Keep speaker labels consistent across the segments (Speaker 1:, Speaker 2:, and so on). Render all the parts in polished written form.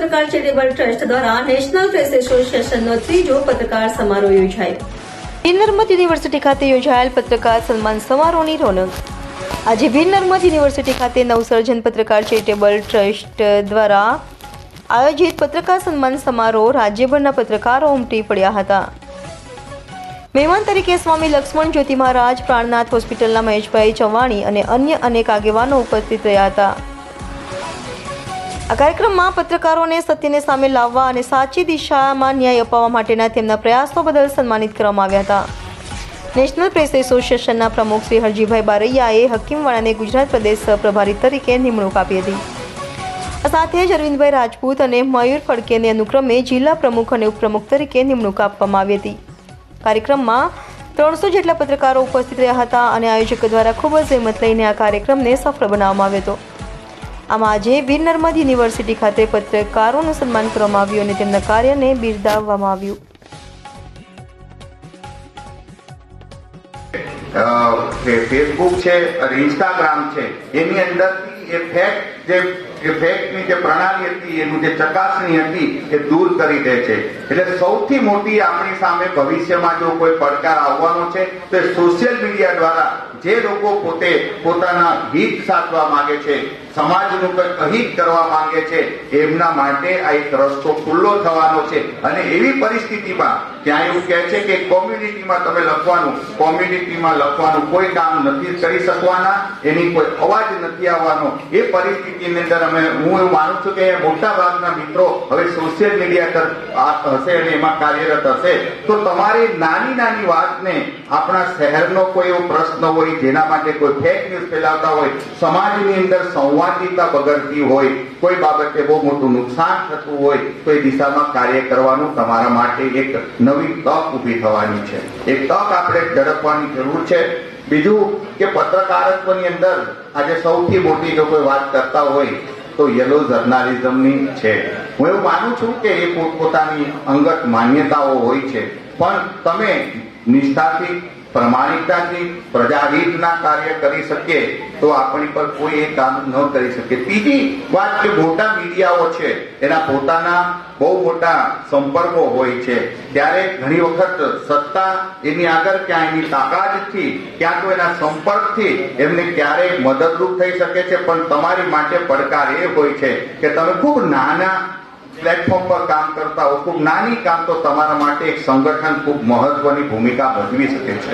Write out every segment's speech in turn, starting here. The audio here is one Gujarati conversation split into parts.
Speaker 1: પત્રકાર ચેરિટેબલ ટ્રસ્ટ દ્વારા નેશનલ પ્રેસ એસોસિએશનનો ત્રીજો પત્રકાર સમારોહ યોજાયો। ભીલ નર્મદ યુનિવર્સિટી ખાતે યોજાયેલ પત્રકાર સન્માન સમારોહની રોનક। આજે ભીલ નર્મદ યુનિવર્સિટી ખાતે નવસર્જન પત્રકાર ચેરિટેબલ ટ્રસ્ટ દ્વારા આયોજિત પત્રકાર સન્માન સમારોહ રાજ્યભરના પત્રકારો ઉમટી પડ્યા હતા। મહેમાન તરીકે સ્વામી લક્ષ્મણ જ્યોતિ મહારાજ, પ્રાણનાથ હોસ્પિટલના મહેશભાઈ ચવાણી અને અન્ય અનેક આગેવાનો ઉપસ્થિત રહ્યા હતા। આ કાર્યક્રમમાં પત્રકારોને સત્યને સામે લાવવા અને સાચી દિશામાં ન્યાય અપાવવા માટેના તેમના પ્રયાસો બદલ સન્માનિત કરવામાં આવ્યા હતા। નેશનલ પ્રેસ એસોસિએશનના પ્રમુખ શ્રી હરજીભાઈ બારૈયાએ હકીમવાળાને ગુજરાત પ્રદેશ સહપ્રભારી તરીકે નિમણૂક આપી હતી। આ સાથે જ અરવિંદભાઈ રાજપૂત અને મયુર ફડકેને અનુક્રમે જિલ્લા પ્રમુખ અને ઉપપ્રમુખ તરીકે નિમણૂક આપવામાં આવી હતી। કાર્યક્રમમાં 300 જેટલા પત્રકારો ઉપસ્થિત રહ્યા હતા અને આયોજકો દ્વારા ખૂબ જ જહેમત લઈને આ કાર્યક્રમને સફળ બનાવવામાં આવ્યો હતો। આમાં આજે ભીલ નર્મદ યુનિવર્સિટી ખાતે પત્રકારોનું સન્માન કરવામાં આવ્યું અને તેમના કાર્યને બિરદાવવામાં આવ્યું।
Speaker 2: ફેસબુક છે અને ઇન્સ્ટાગ્રામ છે એની અંદરથી એ ફેક્ટની જે પ્રણાલી હતી, એનું જે ચકાસણી હતી એ દૂર કરી દે છે। એટલે સૌથી મોટી આપણી સામે ભવિષ્યમાં જો કોઈ પડકાર આવવાનો છે તો એ સોશિયલ મીડિયા દ્વારા જે લોકો પોતે પોતાના હિત સાધવા માંગે છે, સમાજનું કંઈક અહિત કરવા માંગે છે, એમના માટે આ એક રસ્તો ખુલ્લો થવાનો છે। અને એવી પરિસ્થિતિમાં ત્યાં એવું કહે છે કે કોમ્યુનિટીમાં તમે કોમ્યુનિટીમાં લખવાનું કોઈ કામ નથી કરી શકવાના, એની કોઈ અવાજ નથી આવવાનો। એ પરિસ્થિતિની અંદર હું એવું માનું છું કે મોટા ભાગના મિત્રો હવે સોશિયલ મીડિયા હશે અને એમાં કાર્યરત હશે, તો તમારી નાની નાની વાતને આપણા શહેરનો કોઈ એવો પ્રશ્ન હોય જેના માટે કોઈ ફેક ન્યૂઝ ફેલાવતા હોય, સમાજની અંદર સંવાદિતા બગડતી હોય, કોઈ બાબતે બહુ મોટું નુકસાન થતું હોય, તો એ દિશામાં કાર્ય કરવાનું તમારા માટે એક નવી તક ઊભી થવાની છે। એ તક આપણે ઝડપવાની જરૂર છે। બીજું કે પત્રકારત્વની અંદર આજે સૌથી મોટી જો કોઈ વાત કરતા હોય તો યલો જર્નાલિઝમની છે। હું એવું માનું છું કે એ પોતપોતાની અંગત માન્યતાઓ હોય છે, પણ તમે નિષ્ઠાથી, પ્રમાણિકતાથી પ્રજાહિતના કાર્ય કરી શકીએ તો આપણી પર કોઈ એ કામ ન કરી શકે। ત્રીજી વાત કે મોટા મીડિયાઓ છે એના પોતાના બહુ મોટા સંપર્કો હોય છે, ત્યારે ઘણી વખત સત્તા એની આગળ ક્યાં એની તાકાતથી, ક્યાં તો એના સંપર્કથી એમને ક્યારેય મદદરૂપ થઈ શકે છે, પણ તમારી માટે પડકાર એ હોય છે કે તમે ખૂબ નાના પ્લેટફોર્મ પર કામ કરતા હો, ખૂબ નાની કામ, તો તમારા માટે એક સંગઠન ખૂબ મહત્વની ભૂમિકા ભજવી શકે છે।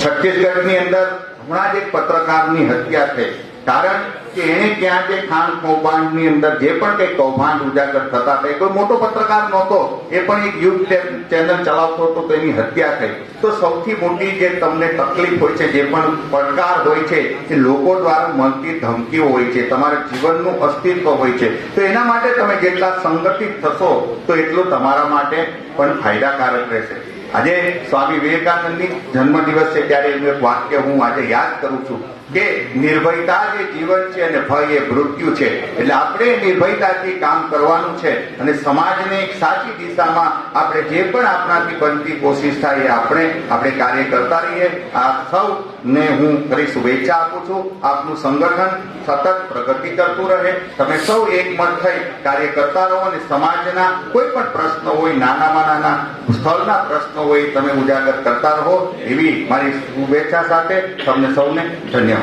Speaker 2: છત્તીસગઢની અંદર હમણાં જ એક પત્રકારની હત્યા થઈ, કારણ કે એને ત્યાં જે ખાણ કૌભાંડની અંદર જે પણ કંઈ કૌભાંડ ઉજાગર થતા હતા, કોઈ મોટો પત્રકાર નહોતો, એ પણ એક યુથ ચેનલ ચલાવતો હતો, તો એની હત્યા થઈ। તો સૌથી મોટી જે તમને તકલીફ હોય છે, જે પણ પડકાર હોય છે, એ લોકો દ્વારા મળતી ધમકીઓ હોય છે, તમારા જીવનનું અસ્તિત્વ હોય છે। તો એના માટે તમે જેટલા સંગઠિત થશો તો એટલું તમારા માટે પણ ફાયદાકારક રહેશે। આજે સ્વામી વિવેકાનંદની જન્મદિવસ છે ત્યારે એનું એક વાક્ય હું આજે યાદ કરું છું કે નિર્ભયતા જે જીવન છે અને ભય એ મૃત્યુ છે। એટલે આપણે નિર્ભયતાથી કામ કરવાનું છે અને સમાજને એક સાચી દિશામાં આપણે જે પણ આપણાથી બનતી કોશિશ થાય એ આપણે કાર્ય કરતા રહીએ। આ સૌને હું ફરી શુભેચ્છા આપું છું। આપનું સંગઠન સતત પ્રગતિ કરતું રહે, તમે સૌ એકમત થઈ કાર્ય કરતા રહો અને સમાજના કોઈ પણ પ્રશ્નો હોય, નાનામાં નાના સ્થળના પ્રશ્નો હોય, તમે ઉજાગર કરતા રહો, એવી મારી શુભેચ્છા સાથે તમને સૌને ધન્યવાદ।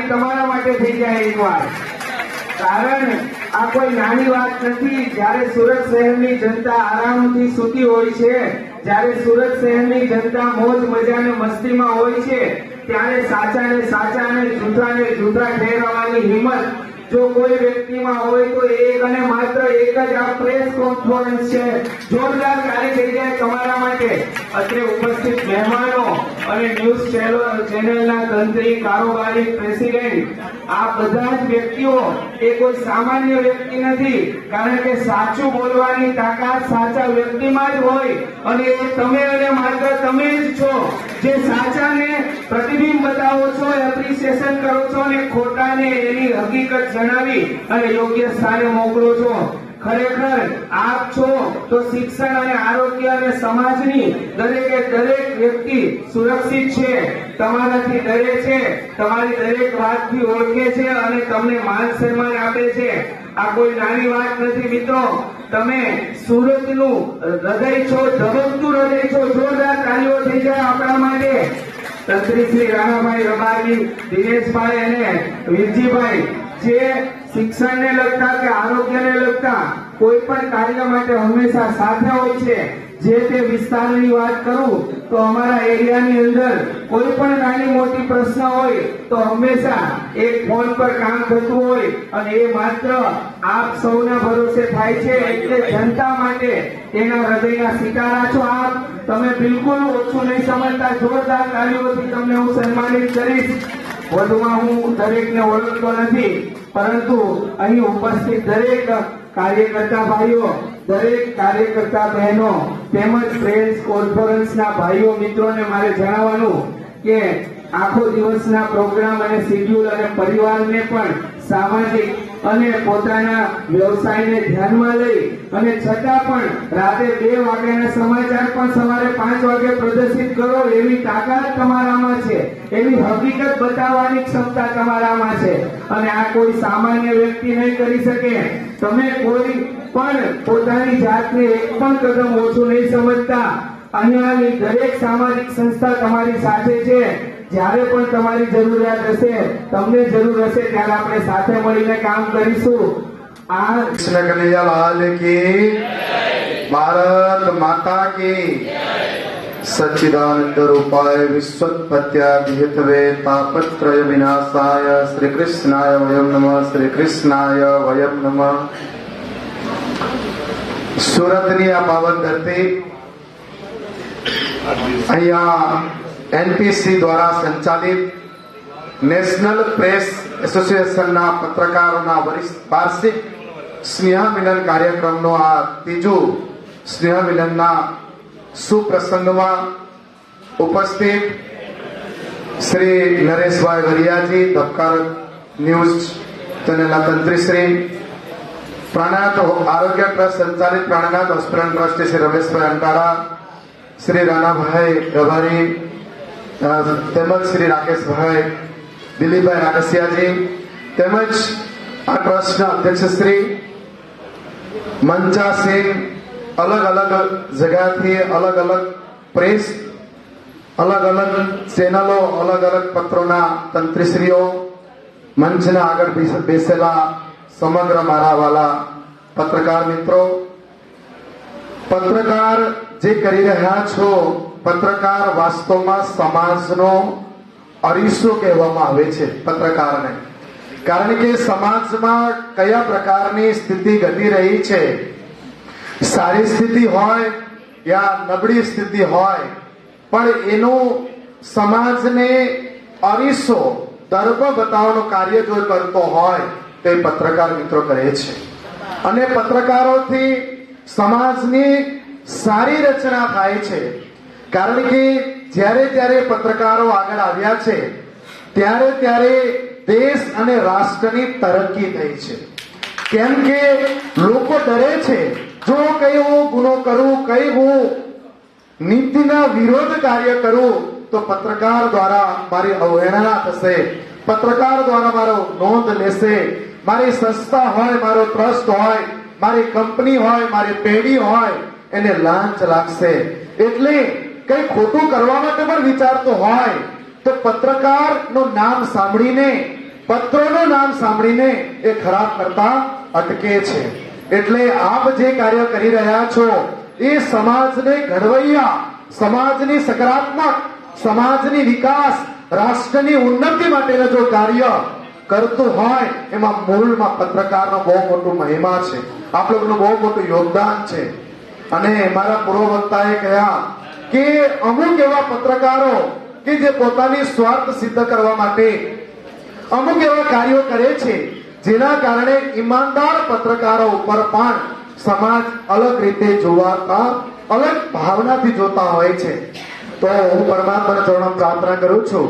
Speaker 3: તમારા માટે થઈ જાય એક વાર, કારણ આ કોઈ નાની વાત નથી। જ્યારે સુરત શહેરની જનતા આરામથી સૂતી હોય છે, જ્યારે સુરત શહેરની જનતા મોજ મજા ને મસ્તીમાં હોય છે, ત્યારે સાચાને સાચા અને જૂઠાને જૂઠા ઠેરવવાની હિંમત જો કોઈ વ્યક્તિમાં હોય તો એક અને માત્ર એક જ આ પ્રેસ કોન્ફરન્સ છે। જોરદાર કાર્ય થઈ જાય તમારા માટે। અત્રે ઉપસ્થિત મહેમાનો અને ન્યૂઝ ચેનલના તંત્રી, કારોબારી, પ્રેસિડેન્ટ, આ બધા જ વ્યક્તિઓ એ કોઈ સામાન્ય વ્યક્તિ નથી, કારણ કે સાચું બોલવાની તાકાત સાચા વ્યક્તિમાં જ હોય અને એ તમે અને માત્ર તમે જ છો જે સાચાને પ્રતિબિંબ બતાવો છો, એપ્રિસિએશન કરો છો અને ખોટાને એની હકીકત જણાવી અને યોગ્ય સ્થાને મોકલો છો। ખરેખર આપ છો તો શિક્ષણ અને આરોગ્ય અને સમાજની દરેકે દરેક વ્યક્તિ સુરક્ષિત છે, તમારાથી ડરે છે, તમારી દરેક વાતથી ઓળખે છે અને તમને માન સન્માન આપે છે. આ કોઈ નાની વાત નથી મિત્રો. તમે સુરતનું હૃદય છો, ધબકતું હૃદય છો. જોરદાર તાળીઓ થઈ જાય આપણા માટે. તંત્રી શ્રી રાણાભાઈ રબારી, દિનેશભાઈ અને વીરજીભાઈ જે શિક્ષણને લગતા કે આરોગ્યને લગતા કોઈ પણ કાર્ય માટે હંમેશા સાથે હોય છે. જે તે વિસ્તારની વાત કરું તો અમારા એરિયાની અંદર કોઈ પણ નાની મોટી પ્રશ્ન હોય તો હંમેશા એક ફોન પર કામ થતું હોય અને એ માત્ર આપ સૌના ભરોસે થાય છે. એટલે જનતા માટે એના હૃદયના સિતારા છો આપ. તમે બિલકુલ ઓછું નહીં સમજતા. જોરદાર તાળીઓથી તમને હું સન્માનિત કરીશ. વધુમાં હું દરેકને ઓળખતો નથી, પરંતુ અહીં ઉપસ્થિત દરેક કાર્યકર્તા ભાઈઓ, દરેક કાર્યકર્તા બહેનો તેમજ પ્રેસ કોન્ફરન્સના ભાઈઓ મિત્રોને મારે જણાવવાનું કે આખો દિવસના પ્રોગ્રામ અને શેડ્યુલ અને પરિવારને પણ સામાજિક અને પોતાના વ્યવસાયને ધ્યાનમાં લઈ અને છતાં પણ રાતે 2 વાગ્યાના સમાચાર પણ સવારે 5 વાગે પ્રદર્શિત કરો એવી તાકાત તમારામાં છે, એવી હકીકત બતાવવાની ક્ષમતા તમારામાં છે અને આ કોઈ સામાન્ય વ્યક્તિ નહીં કરી શકે. તમે કોઈ પણ પોતાની જાતને એક પણ કદમ ઓછું નહીં સમજતા. અહીંયાની દરેક સામાજિક સંસ્થા તમારી સાથે છે. જ્યારે પણ તમારી જરૂરિયાત હશે, તમને જરૂર હશે ત્યારે આપણે સાથે મળીને કામ કરીશું. આ
Speaker 4: कृष्ण कन्हैया लाल की, भारत माता की, सच्चिदानंद रूपाय विश्वोत्पत्त्यादि हेतवे तापत्रय विनाशाय श्री कृष्णाय वयम नमः. श्री कृष्णाय वयम नमः. સુરતની આ પાવન ધરતી અહીંયા એનપીસી દ્વારા સંચાલિત નેશનલ પ્રેસ એસોસિએશનના પત્રકારોના વાર્ષિક સ્નેહ મિલન કાર્યક્રમનો આ ત્રીજું સ્નેહ મિલનના સુપ્રસંગમાં ઉપસ્થિત શ્રી નરેશભાઈ વરિયાજી, ધબકાર ન્યૂઝ ચેનલના તંત્રીશ્રી, પ્રાણનાથ આરોગ્ય ટ્રસ્ટ સંચાલિત પ્રાણનાથ હોસ્પિટલ ટ્રસ્ટી શ્રી રમેશભાઈ અંટાળા, શ્રી રાણાભાઈ રબારી તેમજ શ્રી રાકેશભાઈ દિલીપભાઈ રાકસિયાજી, તેમજ આ ટ્રસ્ટના અધ્યક્ષ શ્રી મંચાસિંહ, અલગ અલગ જગ્યાથી અલગ અલગ પ્રેસ, અલગ અલગ ચેનલો, અલગ અલગ પત્રોના તંત્રીશ્રીઓ, મંચના આગળ બેસેલા સમગ્ર મારા વાલા પત્રકાર મિત્રો, પત્રકાર જે કરી રહ્યા છો, પત્રકાર વાસ્તવમાં સમાજનો અરીસો કહેવામાં આવે છે પત્રકારને. કારણ કે સમાજમાં કયા પ્રકારની સ્થિતિ ઘટી રહી છે, સારી સ્થિતિ હોય યા નબળી સ્થિતિ હોય, પણ એનું સમાજને અરીસો દર્પ બતાવવાનું કાર્ય જો કરતો હોય તે પત્રકાર મિત્રો કરે છે. અને પત્રકારોથી સમાજની સારી રચના થાય છે. કારણ કે જ્યારે જ્યારે પત્રકારો આગળ આવ્યા છે ત્યારે ત્યારે દેશ અને રાષ્ટ્રની તરક્કી થઈ છે. કેમ કે લોકો ડરે છે, જો કઈ હું ગુનો કરું, કઈ હું નીતિના વિરોધ કાર્ય કરું તો પત્રકાર દ્વારા મારી અવહેલના થશે, પત્રકાર દ્વારા મારો નોંધ લેશે, મારી સંસ્થા હોય, મારો ટ્રસ્ટ હોય, મારી કંપની હોય, મારી પેઢી હોય, એને લાંચ લાગશે. એટલે કઈ ખોટું કરવા માટે પણ વિચારતો હોય તો પત્રકારનું નામ સાંભળીને, પત્રોનું નામ સાંભળીને એ ખરાબ કરતા અટકે છે. એટલે આપ જે કાર્ય કરી રહ્યા છો એ સમાજને ઘડવૈયા, સમાજની સકારાત્મક, સમાજની વિકાસ, રાષ્ટ્રની ઉન્નતિ માટેનું જો કાર્ય કરતું હોય એમાં મૂળમાં પત્રકારનો બહુ મોટું મહિમા છે, આપ લોકોનું બહુ મોટું યોગદાન છે. અને મારા પૂર્વ વક્તાએ કહ્યા કે અમુક એવા પત્રકારો કે જે પોતાની સ્વાર્થ સિદ્ધ કરવા માટે અમુક એવા કાર્યો કરે છે જેના કારણે ઈમાનદાર પત્રકારો ઉપર પણ સમાજ અલગ રીતે જોવાતા, અલગ ભાવનાથી જોતા હોય છે. તો હું પરમાત્માના ચરણોમાં પ્રાર્થના કરું છું.